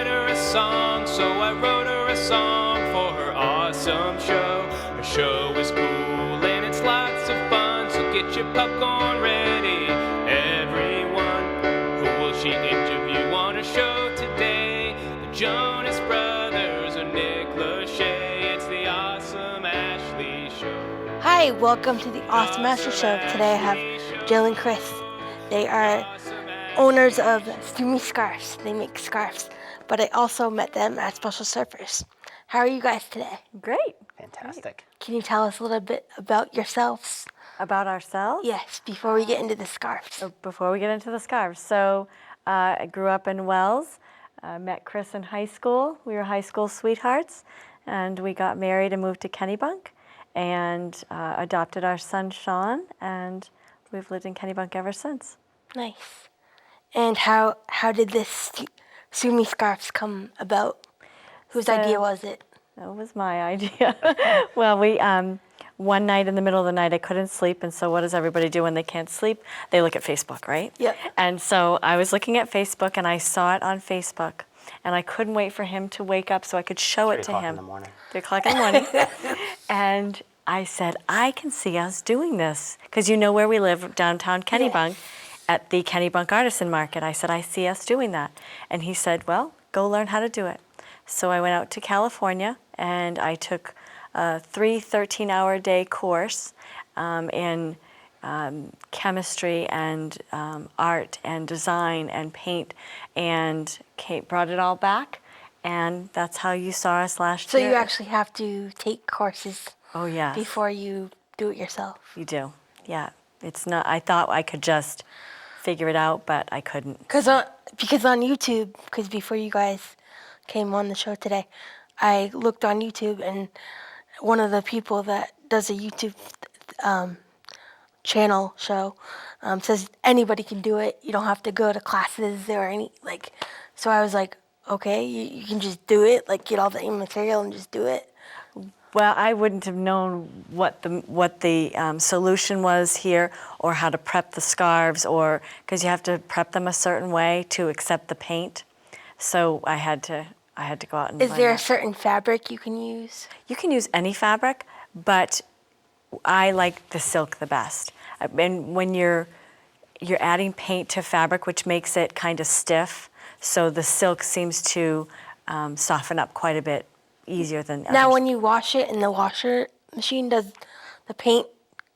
write her a song, so I wrote her a song for her awesome show. Her show is cool and it's lots of fun, so get your popcorn ready, everyone. Who will she interview on her show today? The Jonas Brothers or Nick Lachey? It's the Awesome Ashley Show. Hi, welcome to the Awesome Ashley Show. Today I have Jill and Chris. They are owners of Sumi Scarves. They make scarves, but I also met them at Special Surfers. How are you guys today? Great. Fantastic. Can you tell us a little bit about yourselves? About ourselves? Yes, before we get into the scarves. Before we get into the scarves. So I grew up in Wells, met Chris in high school. We were high school sweethearts, and we got married and moved to Kennebunk and adopted our son, Sean, and we've lived in Kennebunk ever since. Nice. And how did this Sumi Scarves come about? Whose idea was it? That was my idea. Well, we one night in the middle of the night, I couldn't sleep, and so what does everybody do when they can't sleep? They look at Facebook, right? Yep. And so I was looking at Facebook, and I saw it on Facebook, and I couldn't wait for him to wake up so I could show it to him. 3 o'clock in the morning. 3 o'clock in the morning. And I said, I can see us doing this, because you know where we live, downtown Kennebunk. Yes. At the Kennebunk Artisan Market. I said, I see us doing that. And he said, well, go learn how to do it. So I went out to California and I took a 13-hour-day course in chemistry and art and design and paint, and Kate brought it all back, and that's how you saw us last So year. you actually have to take courses Oh, yes. before you do it yourself. You do, yeah. It's not, I thought I could just figure it out, but I couldn't. Because on YouTube, because before you guys came on the show today, I looked on YouTube, and one of the people that does a YouTube channel show says anybody can do it. You don't have to go to classes or any, like, so I was like, okay, you can just do it, like get all the material and just do it. Well, I wouldn't have known what the solution was here, or how to prep the scarves, or because you have to prep them a certain way to accept the paint. So I had to go out and. Is find there that. a certain fabric you can use? You can use any fabric, but I like the silk the best. And when you're adding paint to fabric, which makes it kind of stiff, so the silk seems to soften up quite a bit easier than Now, others. when you wash it in the washer machine, does the paint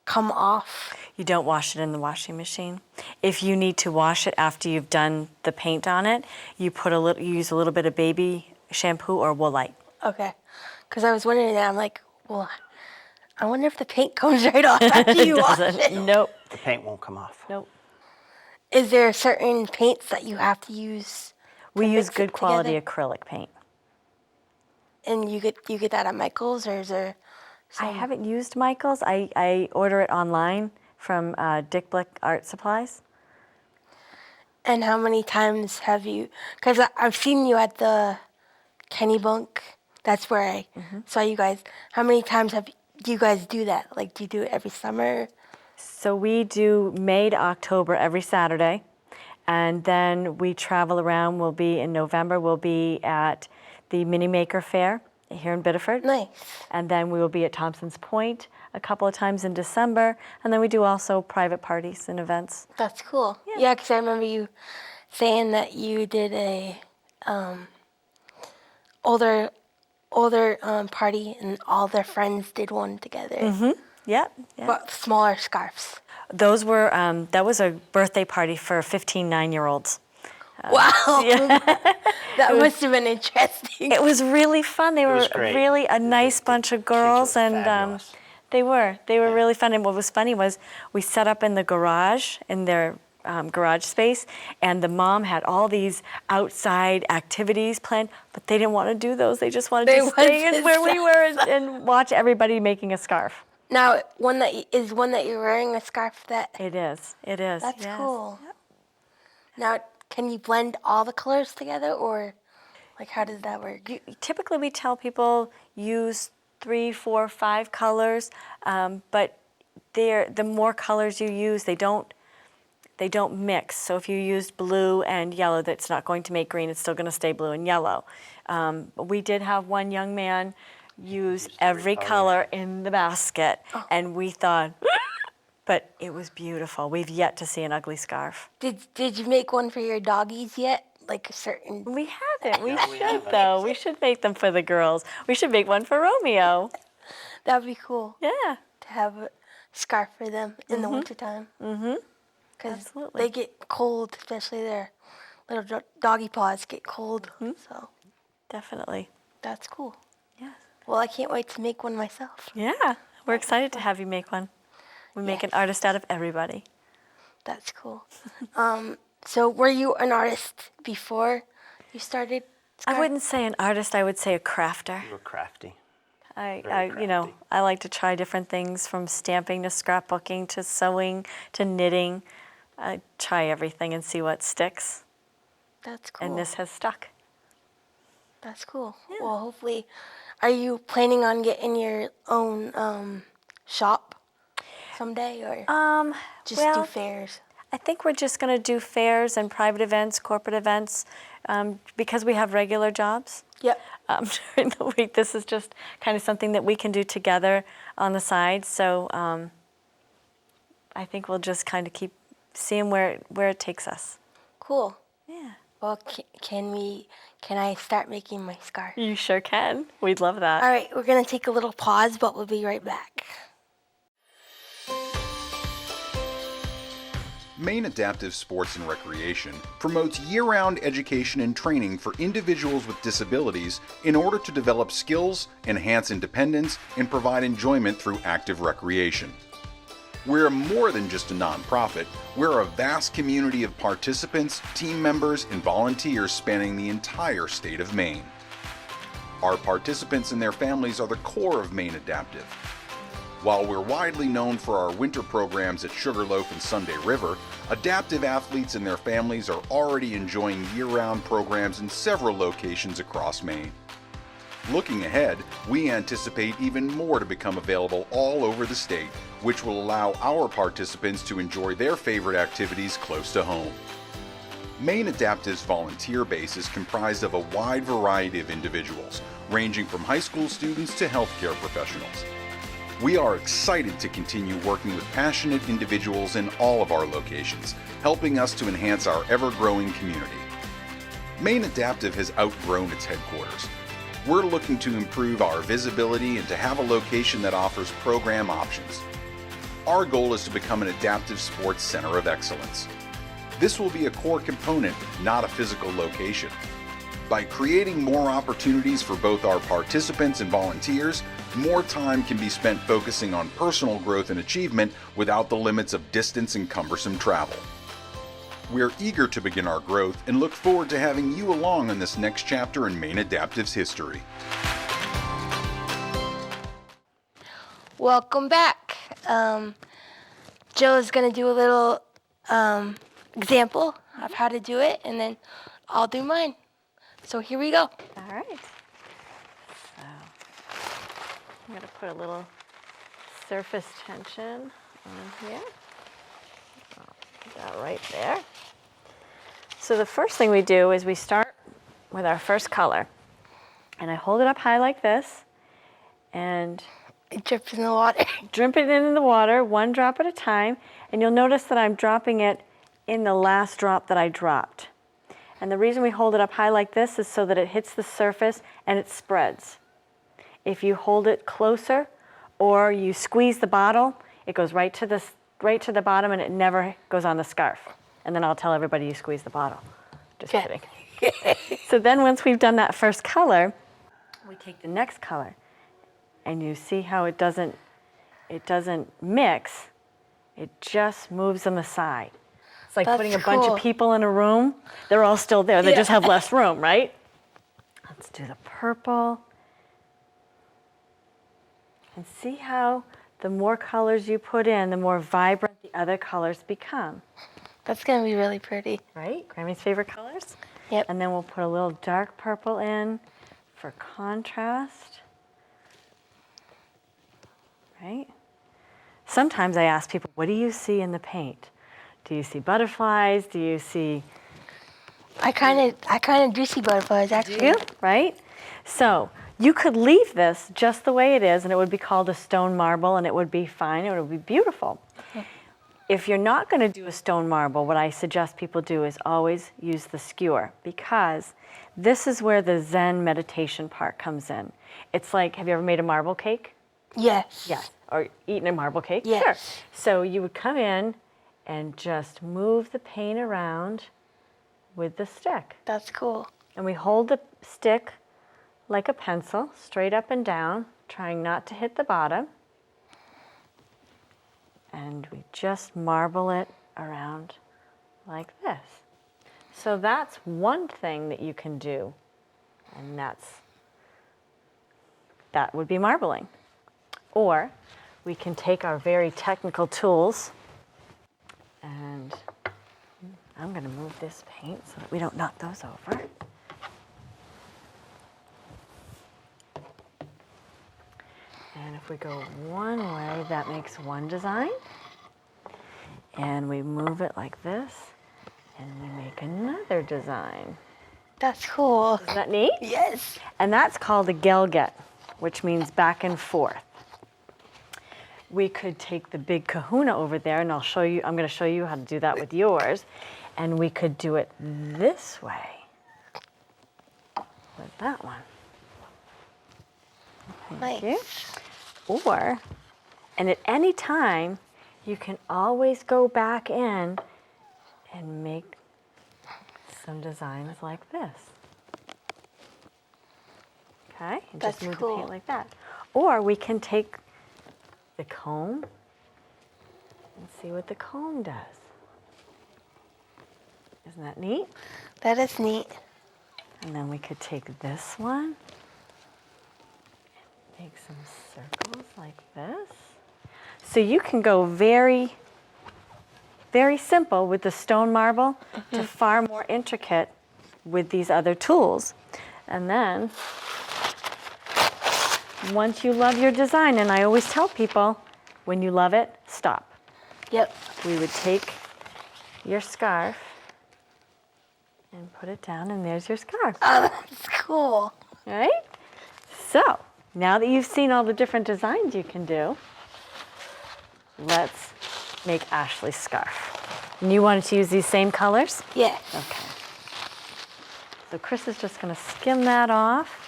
come off? You don't wash it in the washing machine. If you need to wash it after you've done the paint on it, you use a little bit of baby shampoo or Woolite. Okay, because I was wondering that. I'm like, well, I wonder if the paint comes right off after you wash it. Nope. The paint won't come off. Nope. Is there certain paints that you have to use? We to use mix good it quality together? acrylic paint. And you get that at Michael's, or is there? I haven't used Michael's. I order it online from Dick Blick Art Supplies. And how many times have you? Because I've seen you at the Kennebunk. That's where I saw you guys. How many times do you guys do that? Like, do you do it every summer? So we do May to October every Saturday, and then we travel around. We'll be in November. We'll be at the Mini Maker Fair here in Biddeford. Nice. And then we will be at Thompson's Point a couple of times in December. And then we do also private parties and events. That's cool. Yeah, because I remember you saying that you did a older party, and all their friends did one together. Yep. But smaller scarves. Those were, that was a birthday party for 15 9-year-olds. Wow. That must have been interesting. It was really fun. They were was great. really a nice bunch of girls, were and fabulous. they were really fun. And what was funny was we set up in the garage, in their garage space, and the mom had all these outside activities planned, but they didn't want to do those. They just wanted to stay in where we were and watch everybody making a scarf. Now, one that you're wearing a scarf that. It is. That's yes. cool. Now, can you blend all the colors together, or like how does that work? Typically, we tell people use 3, 4, 5 colors, but the more colors you use, they don't they don't mix. So if you used blue and yellow, that's not going to make green. It's still going to stay blue and yellow. But we did have one young man use every color in the basket, and we thought, but it was beautiful. We've yet to see an ugly scarf. Did you make one for your doggies yet? Like a certain. We haven't. We No, we should, haven't. though. We should make them for the girls. We should make one for Romeo. That'd be cool Yeah. to have a scarf for them in the wintertime. Mm-hmm. Because Absolutely. they get cold, especially their little doggy paws get cold. So Definitely. that's cool. Yes. Well, I can't wait to make one myself. Yeah. We're excited to have you make one. We make an Yes. artist out of everybody. That's cool. So were you an artist before you started? I wouldn't say an artist. I would say a crafter. You were crafty. I Very crafty. I like to try different things from stamping to scrapbooking to sewing to knitting. I try everything and see what sticks. That's cool. And this has stuck. That's cool. Well, hopefully, are you planning on getting your own shop someday, or just do well, fairs? I think we're just going to do fairs and private events, corporate events, because we have regular jobs. Yep. During the week, this is just kind of something that we can do together on the side. So I think we'll just kind of keep seeing where it takes us. Cool. Yeah. Well, can I start making my scarf? You sure can. We'd love that. All right, we're gonna take a little pause, but we'll be right back. Maine Adaptive Sports and Recreation promotes year-round education and training for individuals with disabilities in order to develop skills, enhance independence, and provide enjoyment through active recreation. We're more than just a nonprofit. We're a vast community of participants, team members, and volunteers spanning the entire state of Maine. Our participants and their families are the core of Maine Adaptive. While we're widely known for our winter programs at Sugarloaf and Sunday River, adaptive athletes and their families are already enjoying year-round programs in several locations across Maine. Looking ahead, we anticipate even more to become available all over the state, which will allow our participants to enjoy their favorite activities close to home. Maine Adaptive's volunteer base is comprised of a wide variety of individuals, ranging from high school students to healthcare professionals. We are excited to continue working with passionate individuals in all of our locations, helping us to enhance our ever-growing community. Maine Adaptive has outgrown its headquarters. We're looking to improve our visibility and to have a location that offers program options. Our goal is to become an adaptive sports center of excellence. This will be a core component, not a physical location. By creating more opportunities for both our participants and volunteers, more time can be spent focusing on personal growth and achievement without the limits of distance and cumbersome travel. We're eager to begin our growth and look forward to having you along on this next chapter in Maine Adaptive's history. Welcome back. Joe's gonna do a little example of how to do it, and then I'll do mine. So here we go. All right. So I'm going to put a little surface tension on here. I'll put that right there. So the first thing we do is we start with our first color. And I hold it up high like this and It drips in the water. drip it in the water, one drop at a time. And you'll notice that I'm dropping it in the last drop that I dropped. And the reason we hold it up high like this is so that it hits the surface and it spreads. If you hold it closer or you squeeze the bottle, it goes right to the bottom and it never goes on the scarf. And then I'll tell everybody you squeeze the bottle. Just Okay. kidding. So then once we've done that first color, we take the next color. And you see how it doesn't mix, it just moves them aside. It's like That's putting a bunch cool. of people in a room. They're all still there. They Yeah. just have less room, right? Let's do the purple. And see how the more colors you put in, the more vibrant the other colors become. That's gonna be really pretty. Right? Grammy's favorite colors? Yep. And then we'll put a little dark purple in for contrast. Right? Sometimes I ask people, what do you see in the paint? Do you see butterflies? Do you see I kind of do see butterflies actually. right? So you could leave this just the way it is, and it would be called a stone marble, and it would be fine. It would be beautiful. If you're not going to do a stone marble, what I suggest people do is always use the skewer, because this is where the Zen meditation part comes in. It's like, have you ever made a marble cake? Yes. Yes. Or eaten a marble cake? Yes. Sure. So you would come in and just move the paint around with the stick. That's cool. And we hold the stick like a pencil, straight up and down, trying not to hit the bottom. And we just marble it around like this. So that's one thing that you can do, and that would be marbling. Or we can take our very technical tools, and I'm going to move this paint so that we don't knock those over. And if we go one way, that makes one design. And we move it like this, and we make another design. That's cool. Isn't that neat? Yes. And that's called a gelget, which means back and forth. We could take the big kahuna over there, and I'm going to show you how to do that with yours. And we could do it this way with that one. Thank you. Or, and at any time, you can always go back in and make some designs like this. Okay? And That's just move cool. the paint like that. Or we can take the comb and see what the comb does. Isn't that neat? That is neat. And then we could take this one and make some circles like this. So you can go very, very simple with the stone marble to far more intricate with these other tools. And then once you love your design, and I always tell people, when you love it, stop. Yep. We would take your scarf and put it down, and there's your scarf. Oh, that's cool. Right? So, now that you've seen all the different designs you can do, let's make Ashley's scarf. And you wanted to use these same colors? Yes. Okay. So Chris is just going to skim that off.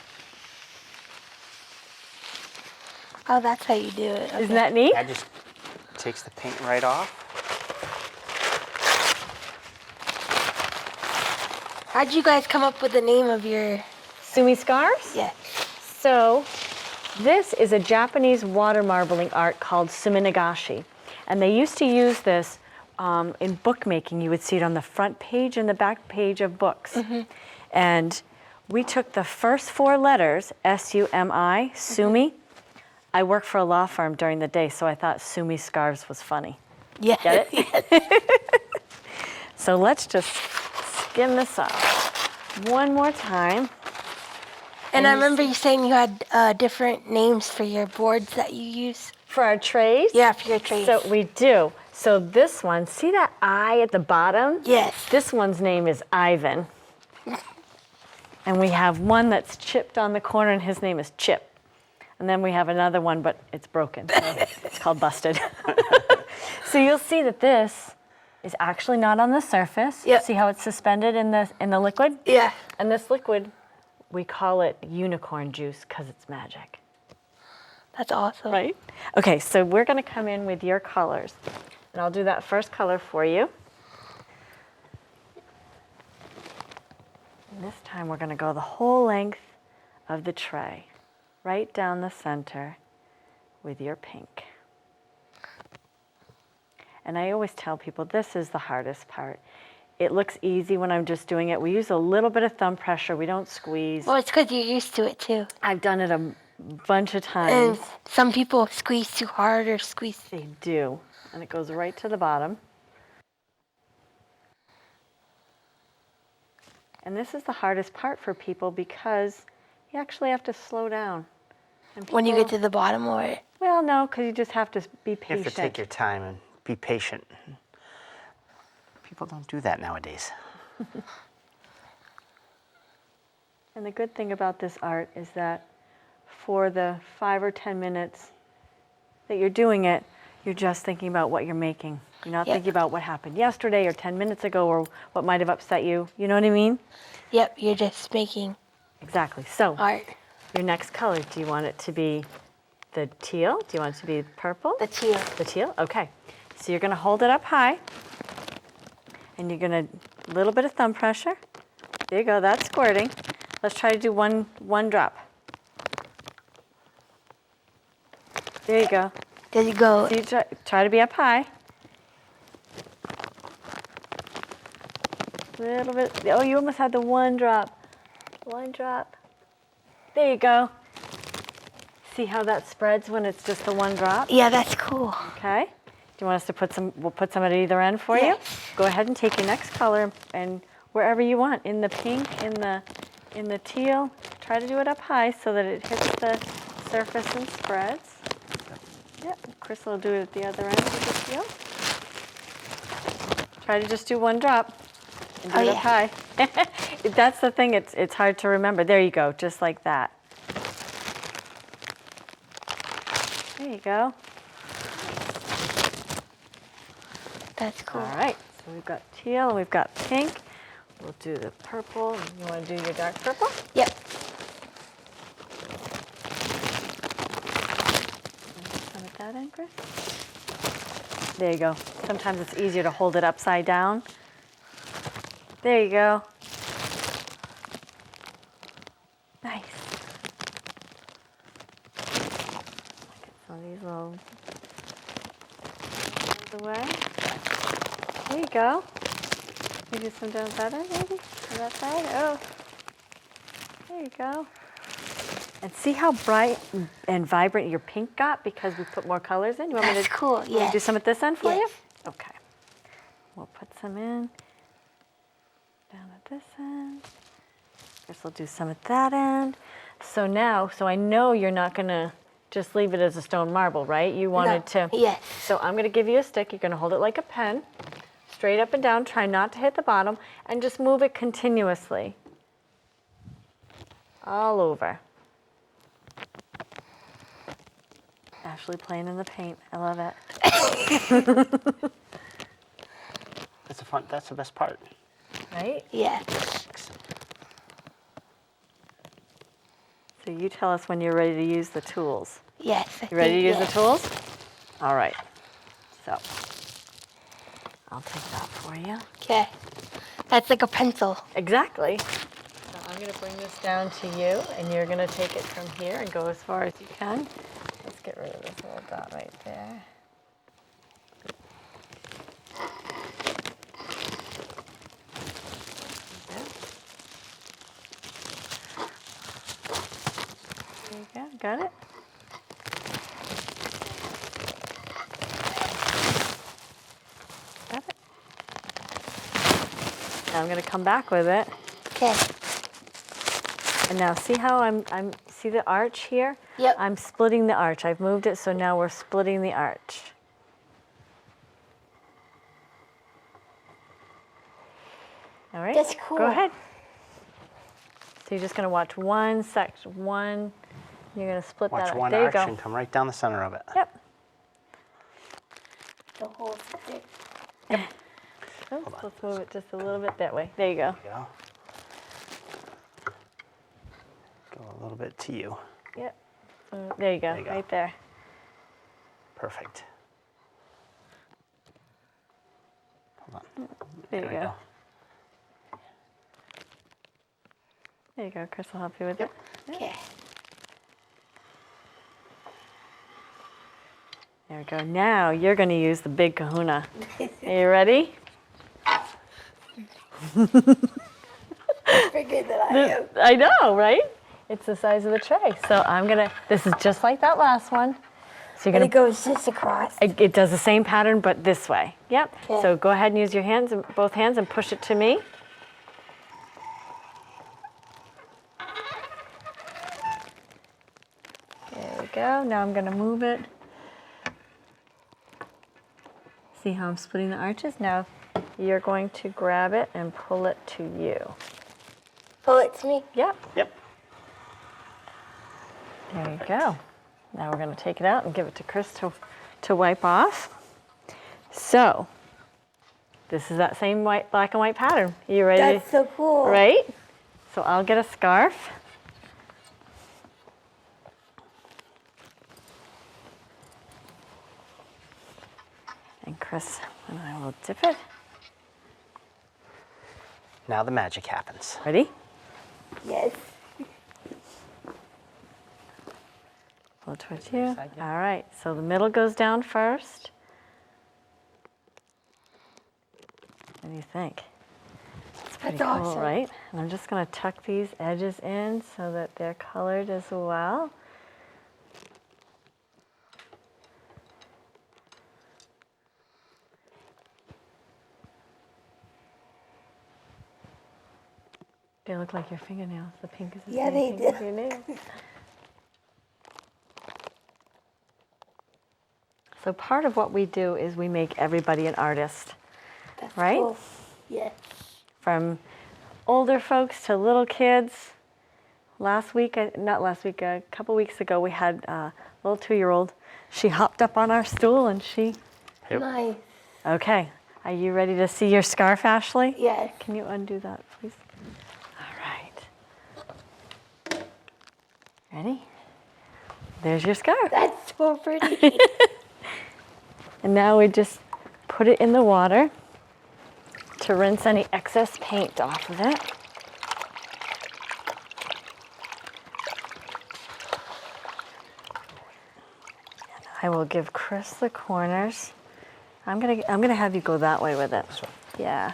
Oh, that's how you do it. Okay. Isn't that neat? That just takes the paint right off. How'd you guys come up with the name of your? Sumi Scarves? Yes. So this is a Japanese water marbling art called suminagashi. And they used to use this in bookmaking. You would see it on the front page and the back page of books. And we took the first four letters, S-U-M-I, Sumi. I work for a law firm during the day, so I thought Sumi Scarves was funny. Yeah. Get it? So let's just skim this off one more time. And I remember you saying you had different names for your boards that you use. For our trays? Yeah, for your trays. So we do. So this one, see that I at the bottom? Yes. This one's name is Ivan. And we have one that's chipped on the corner, and his name is Chip. And then we have another one, but it's broken. So it's called Busted. So you'll see that this is actually not on the surface. Yep. See how it's suspended in the liquid? Yeah. And this liquid, we call it unicorn juice because it's magic. That's awesome. Right? Okay, so we're going to come in with your colors. And I'll do that first color for you. And this time we're going to go the whole length of the tray, right down the center with your pink. And I always tell people this is the hardest part. It looks easy when I'm just doing it. We use a little bit of thumb pressure. We don't squeeze. Well, it's because you're used to it too. I've done it a bunch of And times. some people squeeze too hard or squeeze. They do. And it goes right to the bottom. And this is the hardest part for people because you actually have to slow down. And When you people- get to the bottom of it. Well, no, because you just have to be You patient. have to take your time and be patient. People don't do that nowadays. And the good thing about this art is that for the 5 or 10 minutes that you're doing it, you're just thinking about what you're making. You're not Yep. thinking about what happened yesterday or 10 minutes ago or what might have upset you. You know what I mean? Yep, you're just making Exactly. So art. your next color, do you want it to be the teal? Do you want it to be purple? The teal. The teal? Okay. So you're going to hold it up high. And you're going to, a little bit of thumb pressure. There you go, that's squirting. Let's try to do one drop. There you go. Does it go? So you try to be up high. Little bit. Oh, you almost had the one drop. One drop. There you go. See how that spreads when it's just the one drop? Yeah, that's cool. Okay. Do you want us to put some, we'll put some at either end for Yes. you? Go ahead and take your next color and wherever you want, in the pink, in the teal, try to do it up high so that it hits the surface and spreads. Yep, Chris will do it at the other end with the teal. Try to just do one drop and do Oh, it yeah. up high. That's the thing, it's hard to remember. There you go, just like that. There you go. That's cool. All right, so we've got teal and we've got pink. We'll do the purple. You want to do your dark purple? Yep. Some at that end, Chris? There you go. Sometimes it's easier to hold it upside down. There you go. Nice. Get some of these little out of the way. There you go. Maybe some down that end, maybe? On that side? Oh. There you go. And see how bright and vibrant your pink got because we put more colors in? You want me That's to, cool, want me to yes. do some at this end for Yes. you? Okay. We'll put some in. Down at this end. Guess we'll do some at that end. So now, so I know you're not going to just leave it as a stone marble, right? You wanted to. Yes. So I'm going to give you a stick. You're going to hold it like a pen. Straight up and down. Try not to hit the bottom. And just move it continuously. All over. Ashley playing in the paint. I love it. That's the best part. Right? Yeah. So you tell us when you're ready to use the tools. Yes. You ready to use yes. the tools? All right. So I'll take that for you. Okay. That's like a pencil. Exactly. So I'm going to bring this down to you, and you're going to take it from here and go as far as you can. Let's get rid of this little dot right there. There you go. Got it? Got it. Now I'm going to come back with it. Okay. And now see how I'm see the arch here? Yep. I'm splitting the arch. I've moved it, so now we're splitting the arch. All right. That's cool. Go ahead. So you're just going to watch one section, you're going to split Watch that. one There you arch go. and come right down the center of it. Yep. The whole stick. Oh, let's move it just a little bit that way. There you go. There you go. Go a little bit to you. Yep. There you go. There you go. Right there. Perfect. Hold on. There you we go. There you go. Chris will help you with it. Okay. There we go. Now you're going to use the big kahuna. Are you ready? Bigger than I am. I know, right? It's the size of the tray. So I'm going to, this is just like that last one. So you're And it going goes just across. to, it does the same pattern, but this way. Yep. Okay. So go ahead and use your hands, both hands, and push it to me. There we go. Now I'm going to move it. See how I'm splitting the arches? Now you're going to grab it and pull it to you. Pull it to me. Yep. Yep. There you go. Now we're going to take it out and give it to Chris to wipe off. So, this is that same black and white pattern. You ready? That's so cool. Right? So I'll get a scarf. And Chris and I will dip it. Now the magic happens. Ready? Yes. Pull it towards you. All right, so the middle goes down first. What do you think? It's pretty That's cool, awesome. right? And I'm just going to tuck these edges in so that they're colored as well. They look like your fingernails. The pink is the Yeah, same they pink do. as your nails. So part of what we do is we make everybody an artist, That's right? cool. Yes. From older folks to little kids. A couple weeks ago, we had a little 2-year-old. She hopped up on our stool and she, Yep. Nice. okay. Are you ready to see your scarf, Ashley? Yes. Can you undo that, please? All right. Ready? There's your scarf. That's so pretty. And now we just put it in the water to rinse any excess paint off of it. And I will give Chris the corners. I'm gonna have you go that way with it. Yeah,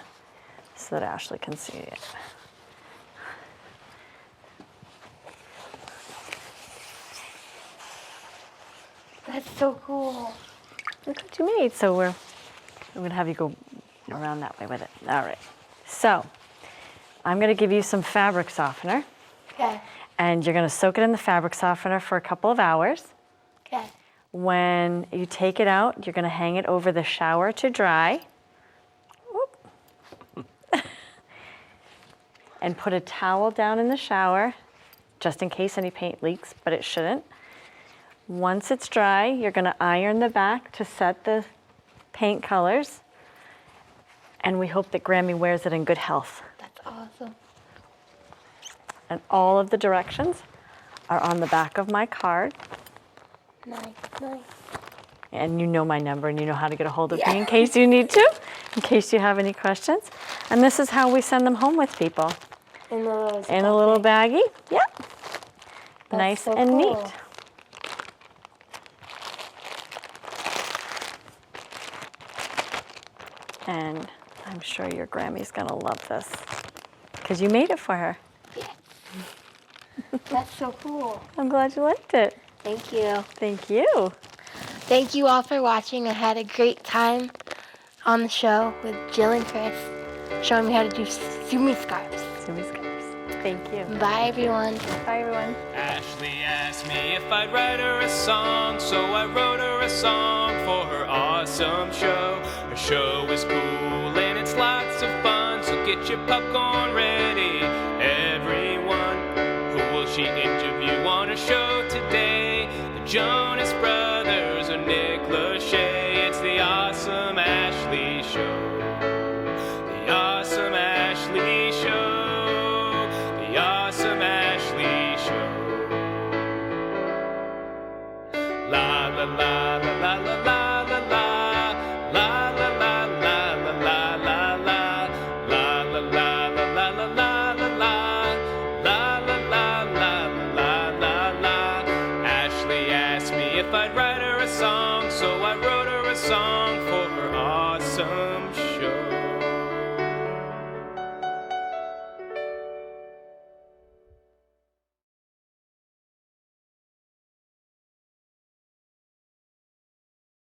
so that Ashley can see it. That's so cool. Look what you made. So I'm gonna have you go around that way with it. All right. So I'm gonna give you some fabric softener, Okay. and you're gonna soak it in the fabric softener for a couple of hours. Okay. When you take it out, you're gonna hang it over the shower to dry. Whoop. And put a towel down in the shower, just in case any paint leaks, but it shouldn't. Once it's dry, you're gonna iron the back to set the paint colors. And we hope that Grammy wears it in good health. That's awesome. And all of the directions are on the back of my card. Nice. Nice. And you know my number and you know how to get a hold of me in case you need to, in case you have any questions. And this is how we send them home with people. In In a little baggie. Yep. That's Nice so and cool. neat. And I'm sure your Grammy's gonna love this because you made it for her. That's so cool. I'm glad you liked it. Thank you. Thank you. Thank you all for watching. I had a great time on the show with Jill and Chris, showing me how to do Sumi Scarves. Sumi Scarves. Thank you. Bye, everyone. Bye, everyone. Ashley asked me if I'd write her a song, so I wrote her a song for her awesome show. Her show is cool and it's lots of fun, so get your popcorn ready, everyone. Who will she interview on her show today? The Jonas